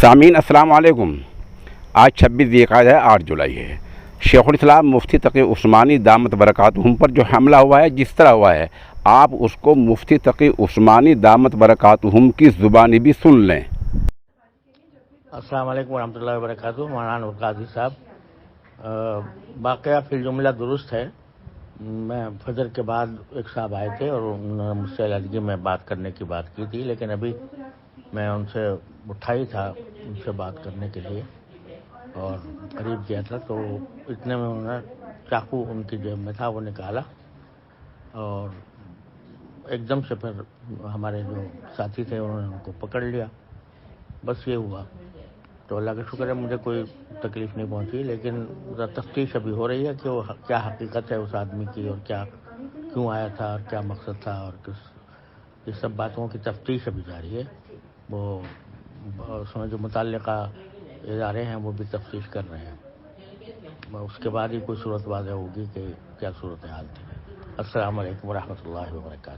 سامعین السلام علیکم۔ آج 26 ذی-القعدہ ہے، 8 جولائی ہے۔ شیخ الاسلام مفتی تقی عثمانی دامت برکاتہم پر جو حملہ ہوا ہے، جس طرح ہوا ہے، آپ اس کو مفتی تقی عثمانی دامت برکاتہم کی زبانی بھی سن لیں۔ السلام علیکم ورحمۃ اللہ وبرکاتہ۔ مولانا قاضی صاحب، واقعہ فی الجملہ درست ہے۔ میں فجر کے بعد ایک صاحب آئے تھے اور انہوں نے مجھ سے علیحدگی میں بات کرنے کی بات کی تھی، لیکن ابھی میں ان سے اٹھا ہی تھا ان سے بات کرنے کے لیے اور قریب کیا تھا، تو اتنے میں انہوں نے چاقو ان کی جیب میں تھا وہ نکالا اور ایک دم سے پھر ہمارے جو ساتھی تھے انہوں نے ان کو پکڑ لیا۔ بس یہ ہوا۔ تو اللہ کا شکر ہے مجھے کوئی تکلیف نہیں پہنچی، لیکن تفتیش ابھی ہو رہی ہے کہ وہ کیا حقیقت ہے اس آدمی کی اور کیوں آیا تھا اور کیا مقصد تھا اور یہ سب باتوں کی تفتیش ابھی جاری ہے۔ وہ اس میں جو متعلقہ ادارے ہیں وہ بھی تفتیش کر رہے ہیں، اس کے بعد ہی کوئی صورت واضح ہوگی کہ کیا صورتحال تھی۔ السلام علیکم ورحمۃ اللہ وبرکاتہ۔